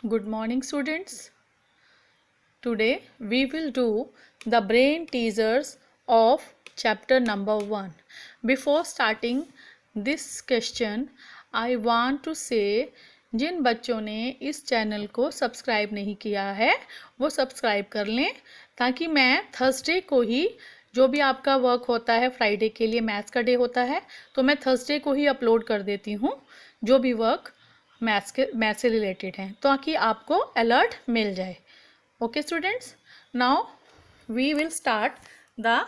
Good morning, students. Today we will do the brain teasers of chapter number 1. Before starting this question, I want to say जिन बच्चों ने इस channel को subscribe नहीं किया है वो सब्सक्राइब कर लें, ताकि मैं थर्सडे को ही जो भी आपका वर्क होता है, फ्राइडे के लिए मैथ्स का डे होता है तो मैं थर्सडे को ही अपलोड कर देती हूँ जो भी वर्क मैथ्स से रिलेटेड हैं, ताकि आपको अलर्ट मिल जाए. Okay students, now we will start the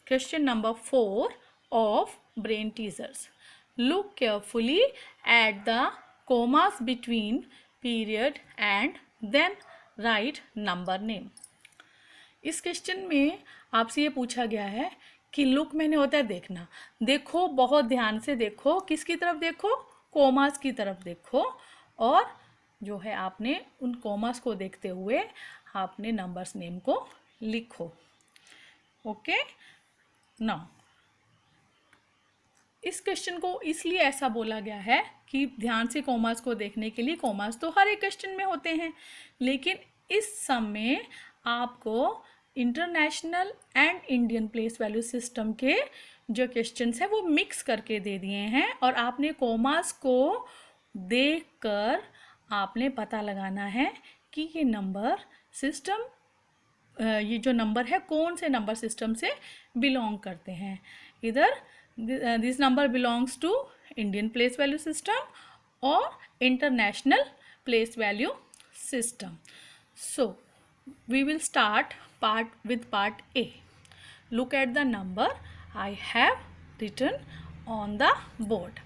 question number 4 of brain teasers. Look carefully at the commas between period and then write number name. इस क्वेश्चन में आपसे ये पूछा गया है कि लुक मैंने होता है देखना. देखो, बहुत ध्यान से देखो. किसकी तरफ देखो? कोमास की तरफ देखो. और जो है आपने उन कोमास को देखते हुए आपने नंबर्स नेम को लिखो. ओके, नाउ इस क्वेश्चन को इसलिए ऐसा बोला गया है कि ध्यान से कोमास को देखने के लिए. कोमास तो हर एक क्वेश्चन में होते हैं, लेकिन इस सम में आपको international and Indian place value system के जो क्वेश्चंस हैं वो मिक्स करके दे दिए हैं, और आपने कोमास को देखकर आपने पता लगाना है कि ये नंबर सिस्टम, ये जो नंबर है कौन से नंबर सिस्टम से बिलोंग करते हैं. इधर this number belongs to Indian place value system or international place value system. So we will start with part A. Look at the number I have written on the board.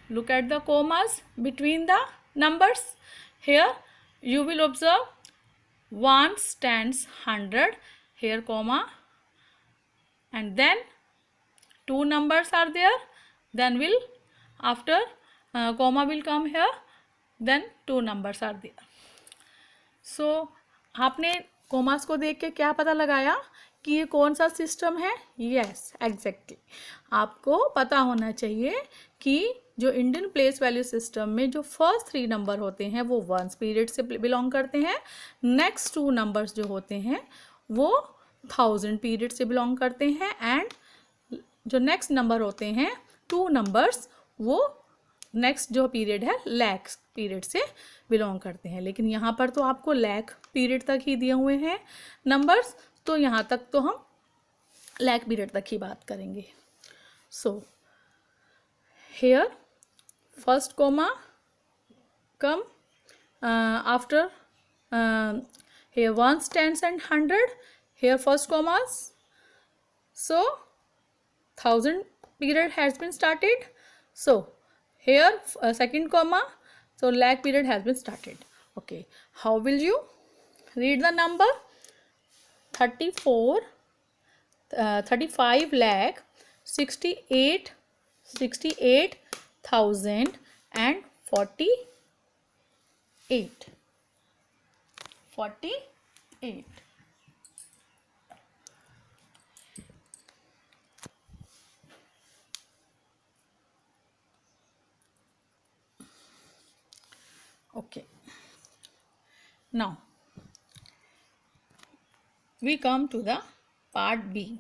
Look at the commas between the numbers. Here you will observe 1 stands 100, here comma, and then two numbers are there, then will after comma will come here, then two numbers are there. So आपने commas को देख के क्या पता लगाया कि ये कौन सा सिस्टम है? Yes, exactly. आपको पता होना चाहिए कि जो इंडियन प्लेस वैल्यू सिस्टम में जो फर्स्ट 3 नंबर होते हैं वो वंस पीरियड से बिलोंग करते हैं. नेक्स्ट 2 नंबर्स जो होते हैं वो 1000 पीरियड से बिलोंग करते हैं, एंड जो नेक्स्ट नंबर होते हैं 2 नंबर्स वो नेक्स्ट जो पीरियड है लैक पीरियड से बिलोंग करते हैं. लेकिन यहाँ पर तो आपको लैक पीरियड तक ही दिए हुए हैं नंबर्स, तो यहाँ तक तो हम लैक पीरियड तक ही बात करेंगे. So here first comma come after here 1 stands and 100, here first commas. So 1000 period has been started. So here second comma, so lakh period has been started. Okay, how will you read the number? 35 lakh 68,048. Okay, now we come to the part B.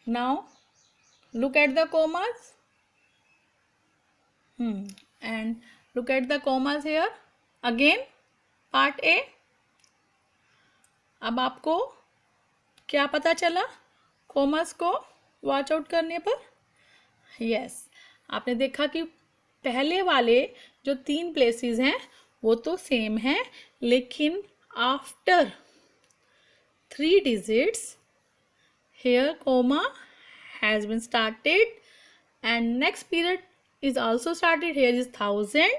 Now look at the commas and look at the commas here. Again part A. अब आपको क्या पता चला commas को watch out करने पर? Yes, आपने देखा कि पहले वाले जो 3 प्लेसेस हैं वो तो सेम हैं, लेकिन after 3 digits here comma has been started and next period is also started. Here is 1000,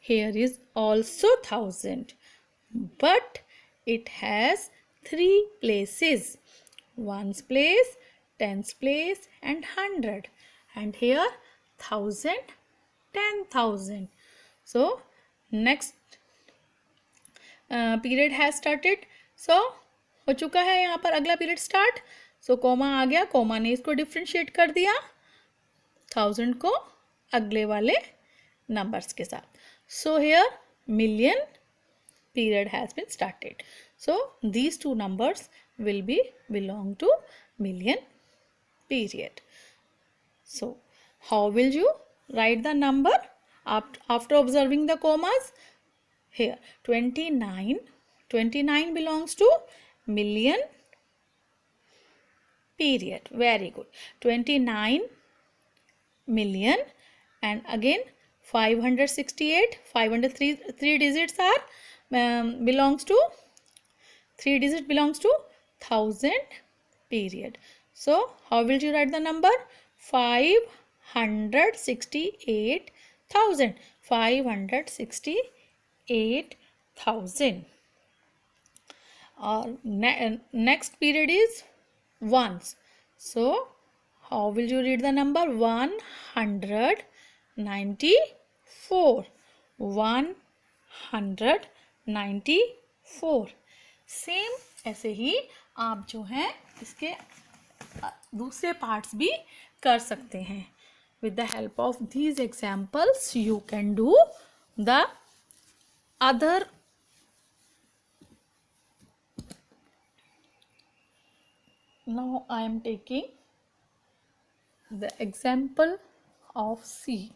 here is also 1000, but it has 3 places: 1's place, 10's place and 100, and here 1000, 10,000. So next period has started. So हो चुका है यहाँ पर अगला period start. सो coma आ गया, coma ने इसको differentiate कर दिया 1000 को अगले वाले नंबर्स के साथ. So here million period has been started. So these two numbers will be belong to million period. So how will you write the number after observing the commas? Here 29 belongs to million period. Very good. 29 million, and again 568, 503 three digits are belongs to 3 digit belongs to thousand period. So how will you write the number? 568,000. 568,000. Or next period is ones. So how will you read the number? 194. 194. Same ऐसे ही आप जो है इसके दूसरे parts भी कर सकते हैं. With the help of these examples you can do the other now I am taking the example of C.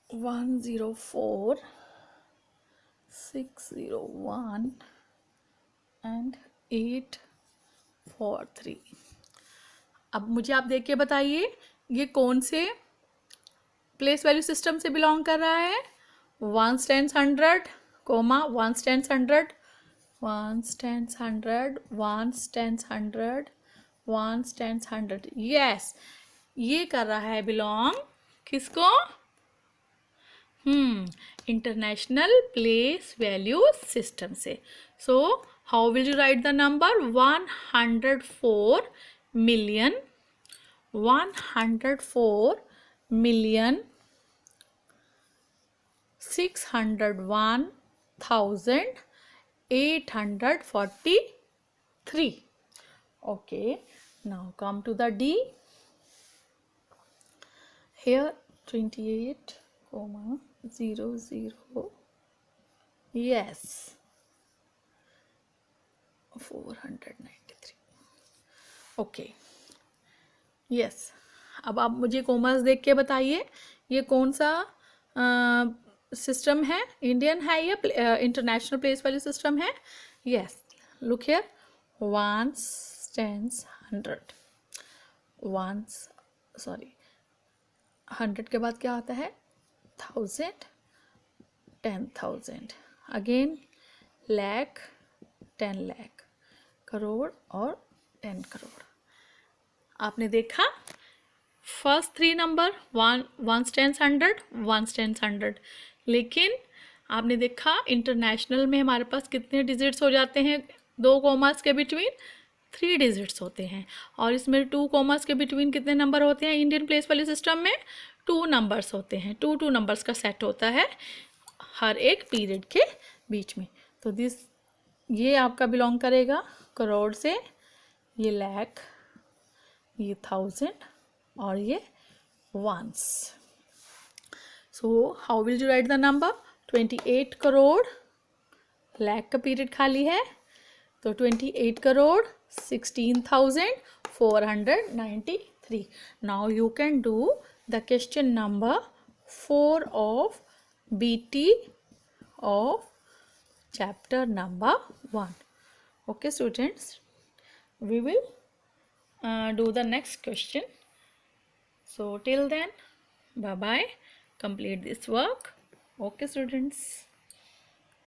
104 601 and 843. अब मुझे आप देख के बताइए ये कौन से प्लेस वैल्यू सिस्टम से बिलोंग कर रहा है. 1 tens 100 comma 1 tens 100 1 tens 100 1 tens 100 1 tens 100. Yes ये कर रहा है बिलोंग किसको? इंटरनेशनल प्लेस वैल्यू सिस्टम से. सो how will you write the number? 104 million 601,843. Okay, now come to the D. Here 28,00. Yes, 493. Okay yes. अब आप मुझे कॉमर्स देख के बताइए ये कौन सा सिस्टम है? इंडियन है या इंटरनेशनल प्लेस वैल्यू सिस्टम है? Yes look here. 1 टेंस 100 100 के बाद क्या आता है? 1000 10,000 अगेन लाख 10 लाख करोड़ और 10 करोड़. आपने देखा फर्स्ट 3 नंबर 1 टेंस 100 1 टेंस 100. लेकिन आपने देखा इंटरनेशनल में हमारे पास कितने डिजिट्स हो जाते हैं? 2 कॉमास के बिटवीन 3 डिजिट्स होते हैं. और इसमें 2 कॉमास के बिटवीन कितने नंबर होते हैं? इंडियन प्लेस वैल्यू सिस्टम में 2 नंबर्स होते हैं. 2 नंबर्स का सेट होता है हर एक पीरियड के बीच में. तो ये आपका बिलोंग करेगा करोड़ से, ये लाख, ये 1000 और ये ones. So how will you write the number? 28 crore, lakh का पीरियड खाली है तो 28 crore 16,493. Now you can do the question number 4 of BT of chapter number 1. Okay students, we will do the next question. So till then, bye bye. Complete this work. Okay students.